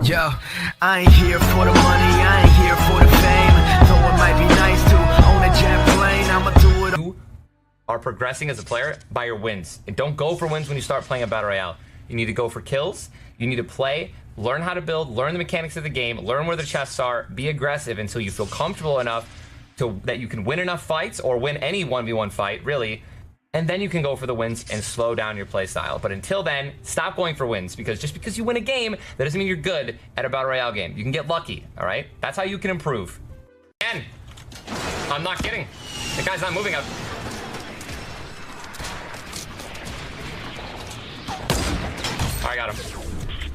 Yo, I ain't here for the money, I ain't here for the fame. Though it might be nice to own a jet plane, I'ma do it. You are progressing as a player by your wins. And don't go for wins when you start playing a Battle Royale. You need to go for kills. You need to play, learn how to build, learn the mechanics of the game, learn where the chests are, be aggressive until you feel comfortable enough that you can win enough fights or win any 1v1 fight, really. And then you can go for the wins and slow down your playstyle. But until then, stop going for wins, because just because you win a game, that doesn't mean you're good at a Battle Royale game. You can get lucky, all right? That's how you can improve. And I'm not kidding. The guy's not moving up. All right, got him.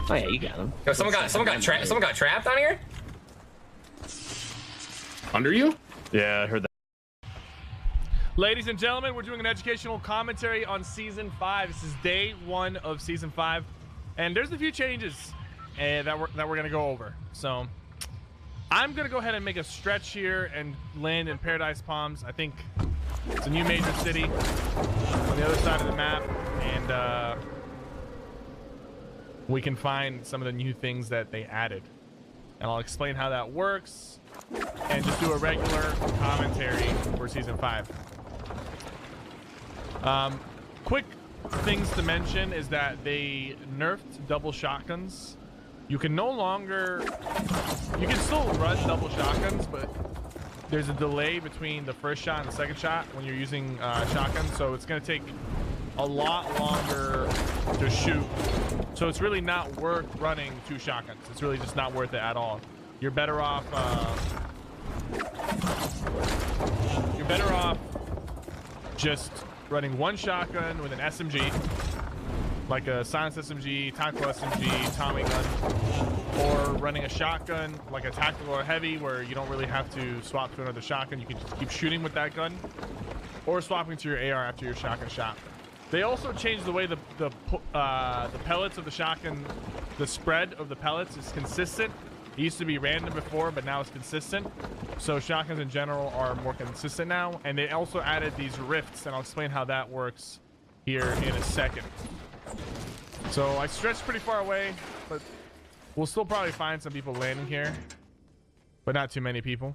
Oh yeah, you got him. Yo, someone got trapped on here? Under you? Yeah, I heard that. Ladies and gentlemen, we're doing an educational commentary on Season 5. This is day 1 of Season 5. And there's a few changes that we're going to go over. So I'm going to go ahead and make a stretch here and land in Paradise Palms. I think it's a new major city on the other side of the map. And we can find some of the new things that they added. And I'll explain how that works and just do a regular commentary for Season 5. Quick things to mention is that they nerfed double shotguns. You can no longer, you can still run double shotguns, but there's a delay between the first shot and the second shot when you're using shotguns, so it's going to take a lot longer to shoot. So it's really not worth running 2 shotguns. It's really just not worth it at all. You're better off just running 1 shotgun with an SMG, like a silenced SMG, tactical SMG, Tommy gun, or running a shotgun like a tactical or heavy where you don't really have to swap to another shotgun. You can just keep shooting with that gun, or swapping to your AR after your shotgun shot. They also changed the way the pellets of the shotgun, the spread of the pellets is consistent. It used to be random before, but now it's consistent. So shotguns in general are more consistent now. And they also added these rifts, and I'll explain how that works here in a second. So I stretched pretty far away, but we'll still probably find some people landing here, but not too many people.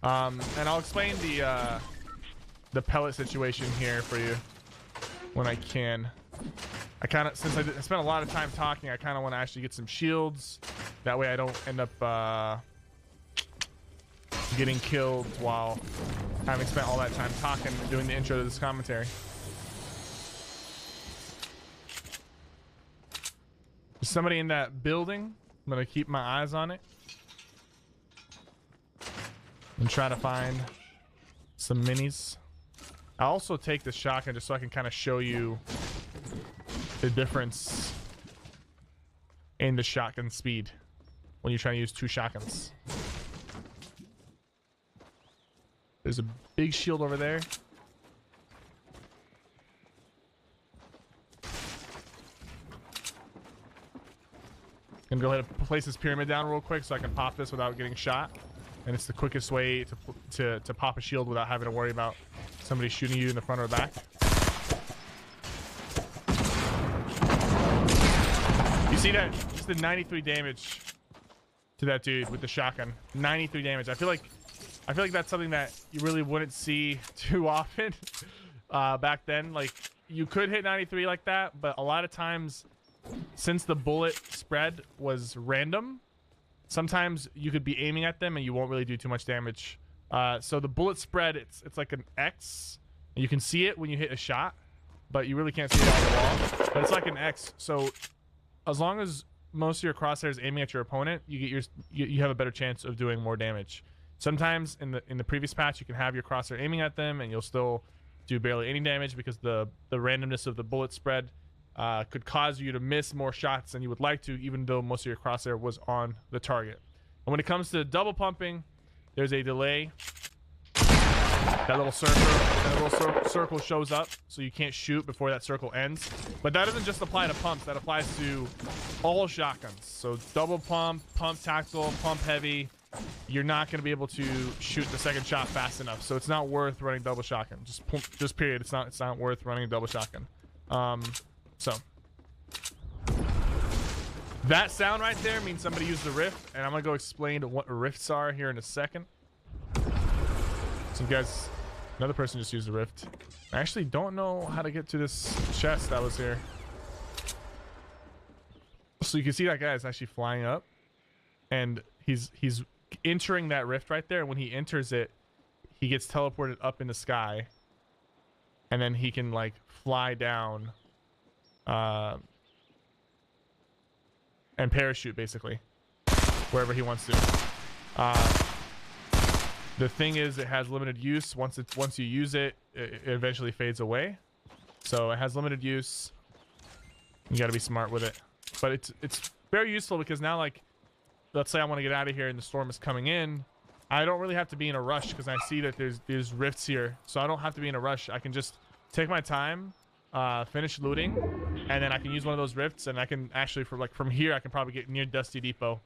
And I'll explain the pellet situation here for you when I can. I kind of, since I spent a lot of time talking, I kind of want to actually get some shields. That way I don't end up getting killed while having spent all that time talking and doing the intro to this commentary. There's somebody in that building. I'm going to keep my eyes on it and try to find some minis. I'll also take the shotgun just so I can kind of show you the difference in the shotgun speed when you're trying to use 2 shotguns. There's a big shield over there. I'm gonna go ahead and place this pyramid down real quick so I can pop this without getting shot. And it's the quickest way to pop a shield without having to worry about somebody shooting you in the front or the back. You see that? Just did 93 damage to that dude with the shotgun. 93 damage. I feel like that's something that you really wouldn't see too often back then. Like, you could hit 93 like that, but a lot of times, since the bullet spread was random, sometimes you could be aiming at them and you won't really do too much damage. So the bullet spread, it's like an X. And you can see it when you hit a shot, but you really can't see it on the wall. But it's like an X. So as long as most of your crosshairs aiming at your opponent, you have a better chance of doing more damage. Sometimes in the previous patch, you can have your crosshair aiming at them and you'll still do barely any damage because the randomness of the bullet spread could cause you to miss more shots than you would like to, even though most of your crosshair was on the target. And when it comes to double pumping, there's a delay. That little circle shows up, so you can't shoot before that circle ends. But that doesn't just apply to pumps. That applies to all shotguns. So double pump, pump tactical, pump heavy. You're not going to be able to shoot the second shot fast enough. So it's not worth running double shotgun. Just period. It's not worth running a double shotgun. So That sound right there means somebody used the rift, and I'm gonna go explain what rifts are here in a second. So you guys, another person just used the rift. I actually don't know how to get to this chest that was here. So you can see that guy is actually flying up, and he's entering that rift right there. And when he enters it, he gets teleported up in the sky, and then he can like fly down, and parachute basically wherever he wants to. The thing is, it has limited use. Once you use it, it eventually fades away. So it has limited use. You got to be smart with it. But it's very useful because now, like, let's say I want to get out of here and the storm is coming in. I don't really have to be in a rush because I see that there's rifts here. So I don't have to be in a rush. I can just take my time, finish looting, and then I can use one of those rifts, and I can actually, from here, I can probably get near Dusty Depot.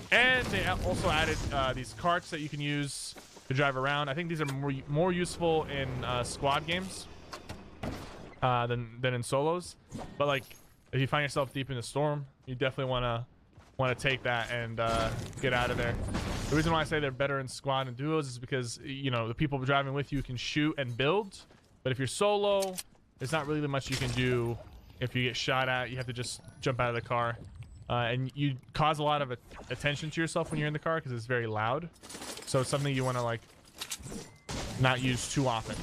And they also added these carts that you can use to drive around. I think these are more useful in squad games than in solos. But like, if you find yourself deep in the storm, you definitely want to take that and get out of there. The reason why I say they're better in squad and duos is because, you know, the people driving with you can shoot and build. But if you're solo, there's not really much you can do. If you get shot at, you have to just jump out of the car. And you cause a lot of attention to yourself when you're in the car because it's very loud. So it's something you want to like not use too often.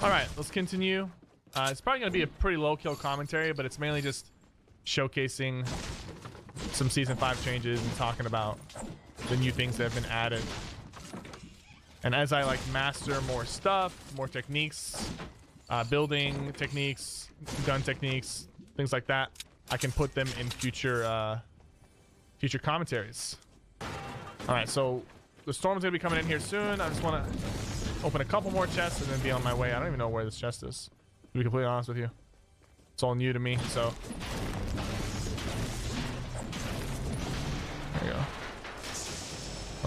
All right, let's continue. It's probably going to be a pretty low kill commentary, but it's mainly just showcasing some season 5 changes and talking about the new things that have been added. And as I like master more stuff, more techniques, building techniques, gun techniques, things like that, I can put them in future commentaries. All right, so the storm's gonna be coming in here soon. I just want to open a couple more chests and then be on my way. I don't even know where this chest is, to be completely honest with you. It's all new to me, so there you go.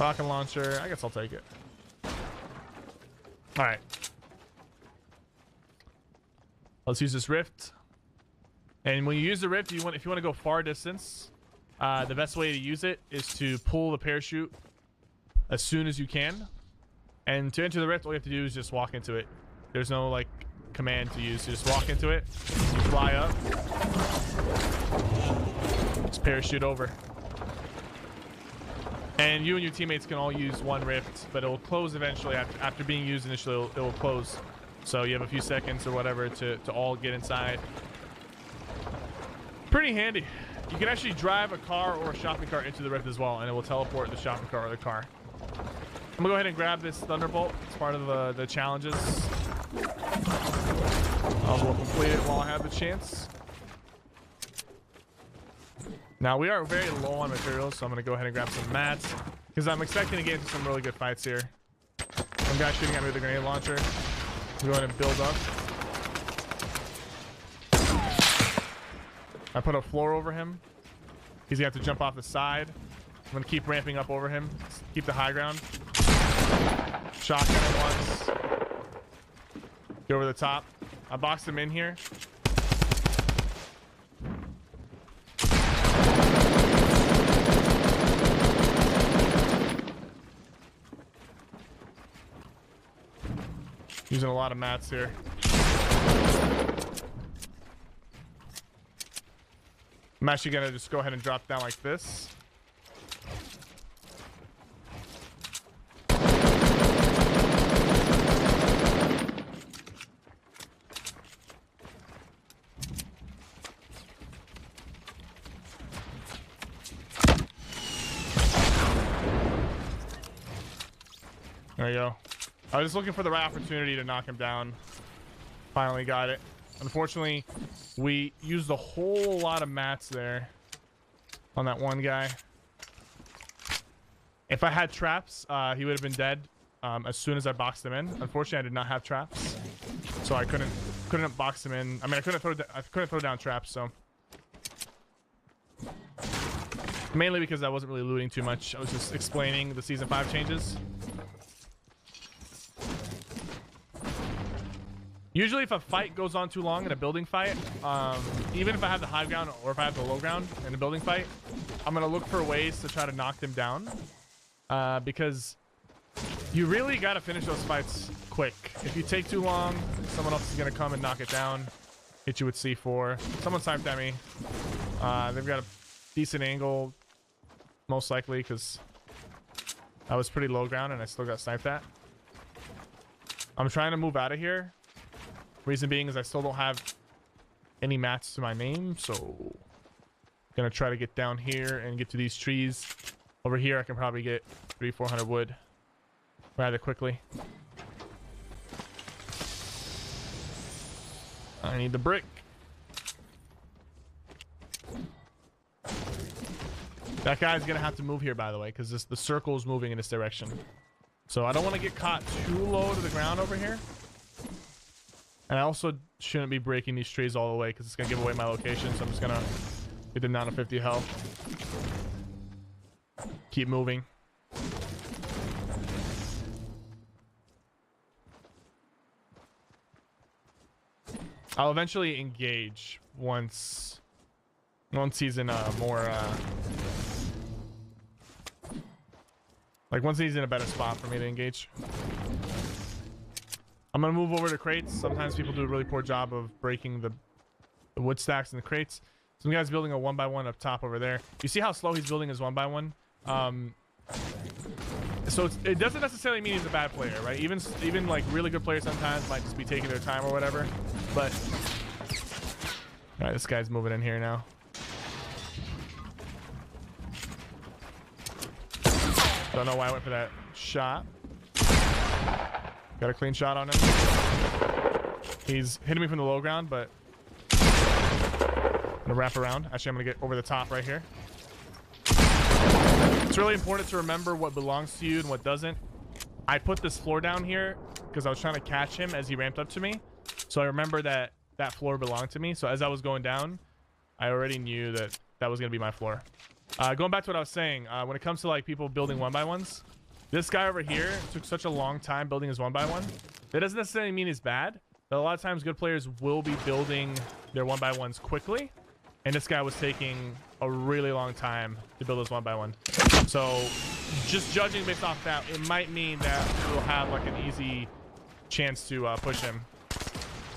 Rocket launcher, I guess I'll take it. All right, let's use this rift. And when you use the rift, if you want to go far distance, the best way to use it is to pull the parachute as soon as you can. And to enter the rift, all you have to do is just walk into it. There's no like command to use. You just walk into it, you fly up, just parachute over. And you and your teammates can all use one rift, but it will close eventually. After being used initially, it will close. So you have a few seconds or whatever to all get inside. Pretty handy. You can actually drive a car or a shopping cart into the rift as well, and it will teleport the shopping cart or the car. I'm gonna go ahead and grab this Thunderbolt. It's part of the challenges. I will complete it while I have the chance. Now we are very low on materials, so I'm gonna go ahead and grab some mats because I'm expecting to get into some really good fights here. Some guy shooting at me with a grenade launcher. Go ahead and build up. I put a floor over him. He's gonna have to jump off the side. I'm gonna keep ramping up over him. Keep the high ground. Shotgun him once. Go over the top. I boxed him in here. Using a lot of mats here. I'm actually gonna just go ahead and drop down like this. There you go. I was just looking for the right opportunity to knock him down. Finally got it. Unfortunately, we used a whole lot of mats there on that one guy. If I had traps, he would have been dead as soon as I boxed him in. Unfortunately, I did not have traps, so I couldn't box him in. I mean, I couldn't throw down traps, so mainly because I wasn't really looting too much. I was just explaining the season 5 changes. Usually if a fight goes on too long in a building fight, even if I have the high ground or if I have the low ground in a building fight, I'm going to look for ways to try to knock them down. Because you really got to finish those fights quick. If you take too long, someone else is going to come and knock it down, hit you with C4. Someone sniped at me. They've got a decent angle, most likely, because I was pretty low ground and I still got sniped at. I'm trying to move out of here. Reason being is I still don't have any mats to my name, so gonna try to get down here and get to these trees. Over here I can probably get 300-400 wood rather quickly. I need the brick. That guy's gonna have to move here, by the way, because the circle is moving in this direction. So I don't want to get caught too low to the ground over here. And I also shouldn't be breaking these trees all the way because it's going to give away my location. So I'm just going to get them down to 50 health. Keep moving. I'll eventually engage once he's in a more... like once he's in a better spot for me to engage. I'm gonna move over to crates. Sometimes people do a really poor job of breaking the wood stacks in the crates. Some guy's building a 1x1 up top over there. You see how slow he's building his 1x1? So it doesn't necessarily mean he's a bad player, right? Even like really good players sometimes might just be taking their time or whatever. But all right, this guy's moving in here now. Don't know why I went for that shot. Got a clean shot on him. He's hitting me from the low ground, but I'm gonna wrap around. Actually, I'm gonna get over the top right here. It's really important to remember what belongs to you and what doesn't. I put this floor down here because I was trying to catch him as he ramped up to me. So I remember that that floor belonged to me. So as I was going down, I already knew that that was gonna be my floor. Going back to what I was saying, when it comes to like people building 1x1s, this guy over here took such a long time building his 1x1. That doesn't necessarily mean he's bad, but a lot of times good players will be building their 1x1s quickly, and this guy was taking a really long time to build his 1x1. So just judging based off that, it might mean that we'll have like an easy chance to push him.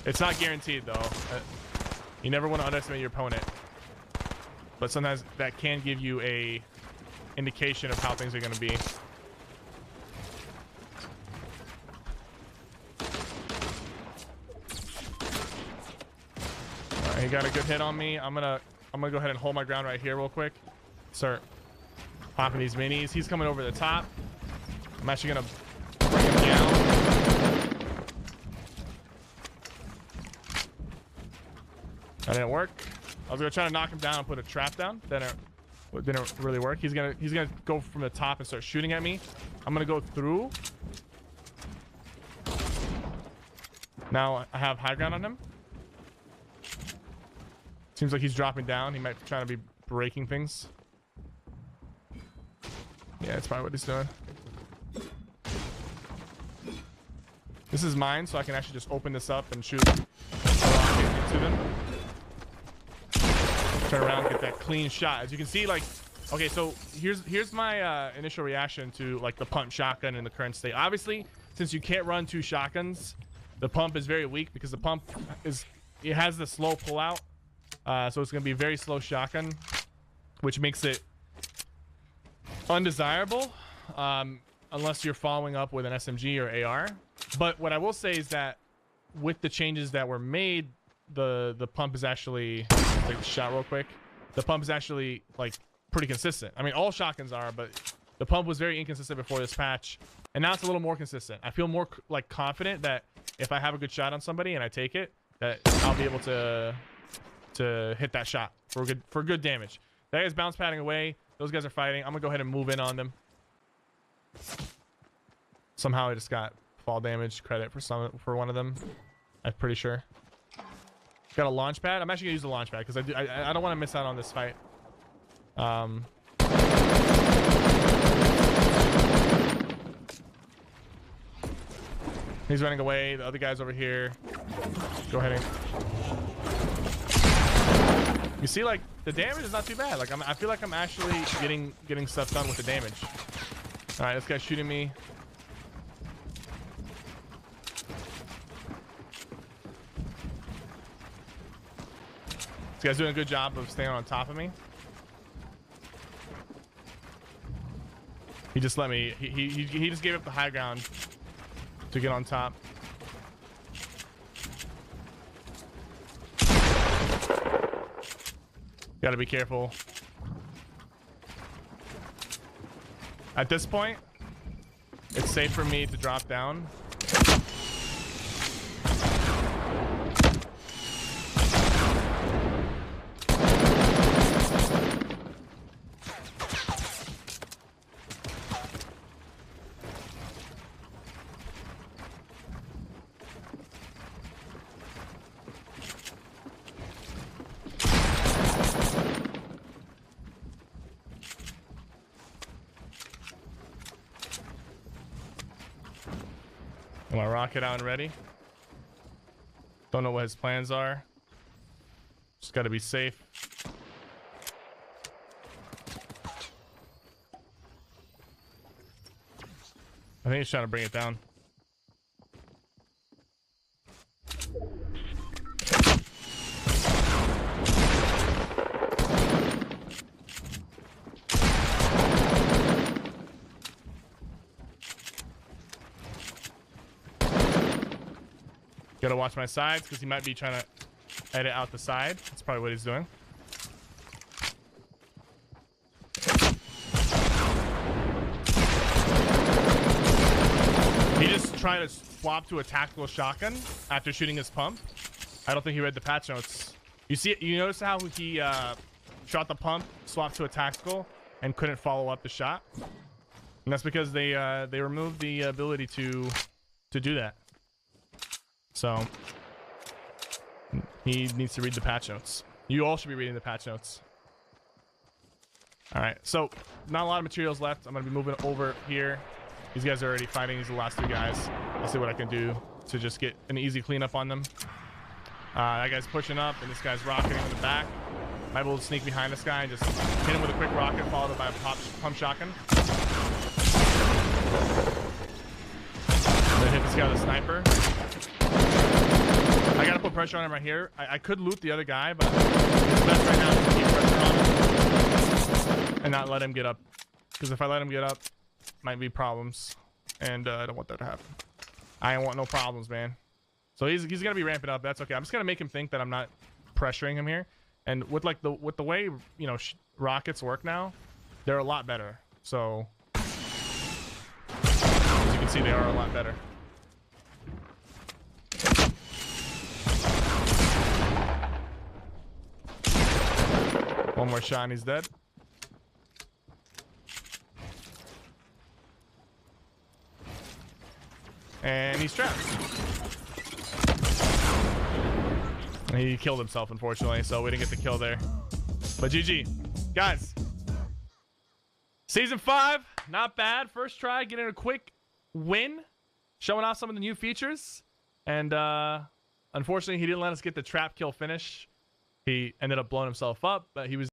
It's not guaranteed though. You never want to underestimate your opponent, but sometimes that can give you a indication of how things are going to be. He got a good hit on me. I'm gonna go ahead and hold my ground right here real quick. Start popping these minis. He's coming over the top. I'm actually gonna bring him down. That didn't work. I was gonna try to knock him down and put a trap down. Then it didn't really work. He's gonna go from the top and start shooting at me. I'm gonna go through. Now I have high ground on him. Seems like he's dropping down. He might be trying to be breaking things. Yeah, that's probably what he's doing. This is mine, so I can actually just open this up and shoot a rocket into them. Turn around and get that clean shot. As you can see, like, okay, so here's my initial reaction to like the pump shotgun in the current state. Obviously, since you can't run two shotguns, the pump is very weak because the pump it has the slow pullout. So it's going to be a very slow shotgun, which makes it undesirable unless you're following up with an SMG or AR. But what I will say is that with the changes that were made, the pump is actually, take the shot real quick. The pump is actually like pretty consistent. I mean, all shotguns are, but the pump was very inconsistent before this patch, and now it's a little more consistent. I feel more like confident that if I have a good shot on somebody and I take it, that I'll be able to hit that shot for good damage. That guy's bounce padding away. Those guys are fighting. I'm gonna go ahead and move in on them. Somehow I just got fall damage credit for one of them. I'm pretty sure. Got a launch pad. I'm actually gonna use the launch pad because I don't want to miss out on this fight. He's running away. The other guy's over here. Go ahead and... You see, like, the damage is not too bad. Like, I feel like I'm actually getting stuff done with the damage. All right, this guy's shooting me. This guy's doing a good job of staying on top of me. He just let me. He just gave up the high ground to get on top. Gotta be careful. At this point, it's safe for me to drop down. My rocket out and ready. Don't know what his plans are. Just got to be safe. I think he's trying to bring it down. Gotta watch my sides because he might be trying to edit out the side. That's probably what he's doing. He just tried to swap to a tactical shotgun after shooting his pump. I don't think he read the patch notes. You notice how he shot the pump, swapped to a tactical, and couldn't follow up the shot? And that's because they removed the ability to do that. So he needs to read the patch notes. You all should be reading the patch notes. All right, so not a lot of materials left. I'm gonna be moving over here. These guys are already fighting. These are the last two guys. I'll see what I can do to just get an easy cleanup on them. That guy's pushing up, and this guy's rocketing in the back. Might be able to sneak behind this guy and just hit him with a quick rocket, followed by a pump shotgun. Then hit this guy with a sniper. I gotta put pressure on him right here. I could loot the other guy, but it's best right now to keep pressure on him and not let him get up. Because if I let him get up, might be problems, and I don't want that to happen. I don't want no problems, man. So he's gonna be ramping up. That's okay. I'm just gonna make him think that I'm not pressuring him here. And with like the way rockets work now, they're a lot better. So as you can see, they are a lot better. One more shot and he's dead. And he's trapped. And he killed himself, unfortunately, so we didn't get the kill there. But GG. Guys. Season 5, not bad. First try, getting a quick win. Showing off some of the new features. And unfortunately, he didn't let us get the trap kill finish. He ended up blowing himself up, but he was